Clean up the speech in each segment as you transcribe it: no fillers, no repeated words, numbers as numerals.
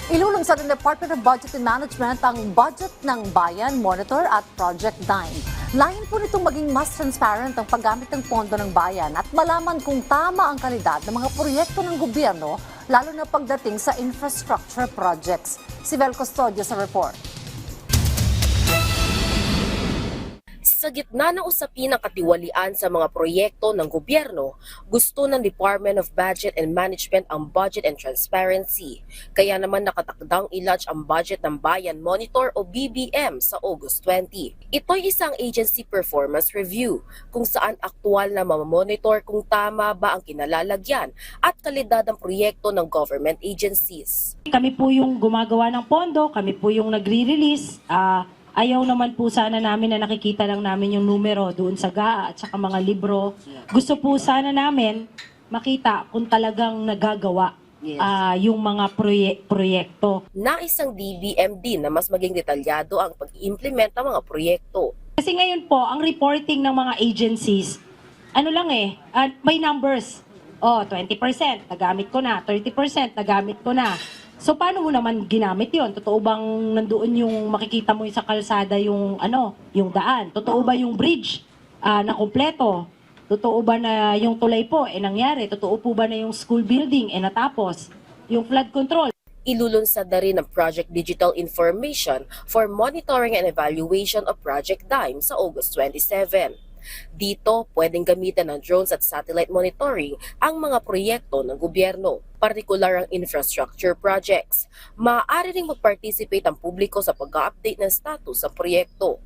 Ilulunsad ng Department of Budget and Management ang budget ng Bayan Monitor at Project Dime. Layon po nitong maging mas transparent ang paggamit ng pondo ng bayan at malaman kung tama ang kalidad ng mga proyekto ng gobyerno, lalo na pagdating sa infrastructure projects. Si Vel Custodio sa report. Sa gitna ng usapin ng katiwalian sa mga proyekto ng gobyerno, gusto ng Department of Budget and Management ang budget and transparency. Kaya naman nakatakdang i-launch ang budget ng Bayan Monitor o BBM sa August 20. Ito'y isang agency performance review kung saan aktual na mamamonitor kung tama ba ang kinalalagyan at kalidad ng proyekto ng government agencies. Kami po yung gumagawa ng pondo, kami po yung nagre-release. Ayaw naman po sana namin na nakikita lang namin yung numero doon sa GAA at saka mga libro. Gusto po sana namin makita kung talagang nagagawa yung mga proyekto. Nais ang DBM din na mas maging detalyado ang pag-implement ng mga proyekto. Kasi ngayon po, ang reporting ng mga agencies, may numbers. 20% nagamit ko na, 30% nagamit ko na. So paano mo naman ginamit 'yon? Totoo bang nandoon yung makikita mo sa kalsada yung yung daan? Totoo ba yung bridge na kumpleto? Totoo ba na yung tulay po nangyari? Totoo po ba na yung school building natapos? Yung flood control? Ilulunsad na rin ang Project Digital Information for Monitoring and Evaluation of Project Dime sa August 27. Dito, pwedeng gamitan ng drones at satellite monitoring ang mga proyekto ng gobyerno, partikular ang infrastructure projects. Maaari ring mag-participate ang publiko sa pag-update ng status sa proyekto.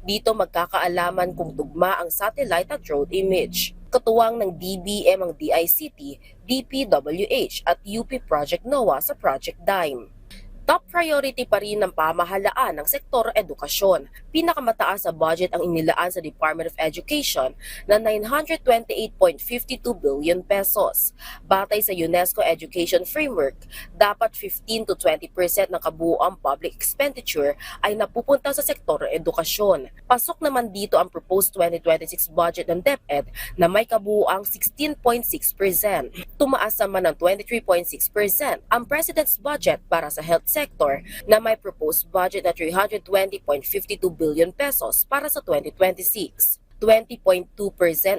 Dito magkakaalaman kung tugma ang satellite at drone image. Katuwang ng DBM ang DICT, DPWH at UP Project NOAA sa Project Dime. Top priority pa rin ng pamahalaan ng sektor edukasyon. Pinakamataas sa budget ang inilaan sa Department of Education na 928.52 billion pesos. Batay sa UNESCO Education Framework, dapat 15 to 20% ng kabuuang public expenditure ay napupunta sa sektor edukasyon. Pasok naman dito ang proposed 2026 budget ng DepEd na may kabuuang 16.6%. Tumaas naman ng 23.6% ang President's budget para sa health sector na may proposed budget na 320.52 billion pesos para sa 2026. 20.2%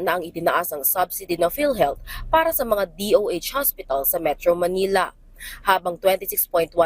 na ang itinaas ang subsidy ng PhilHealth para sa mga DOH hospital sa Metro Manila, habang 26.1%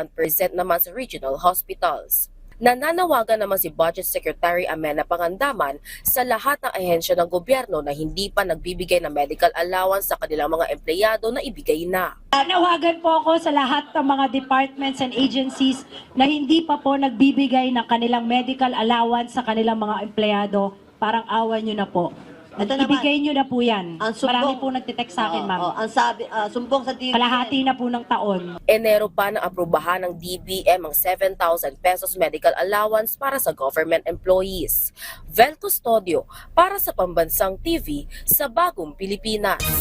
naman sa regional hospitals. Nananawagan naman si Budget Secretary Amenah Pangandaman sa lahat ng ahensya ng gobyerno na hindi pa nagbibigay ng medical allowance sa kanilang mga empleyado na ibigay na. Nawagan po ako sa lahat ng mga departments and agencies na hindi pa po nagbibigay ng kanilang medical allowance sa kanilang mga empleyado. Parang awan nyo na po. Ibigay nyo na po yan. Marami po nagtitext sa akin, ma'am. Ang sabi, sumbong sa TV. Kalahati na po ng taon. Enero pa nang aprubahan ng DBM ang 7,000 pesos medical allowance para sa government employees. Vel Custodio para sa Pambansang TV sa Bagong Pilipinas.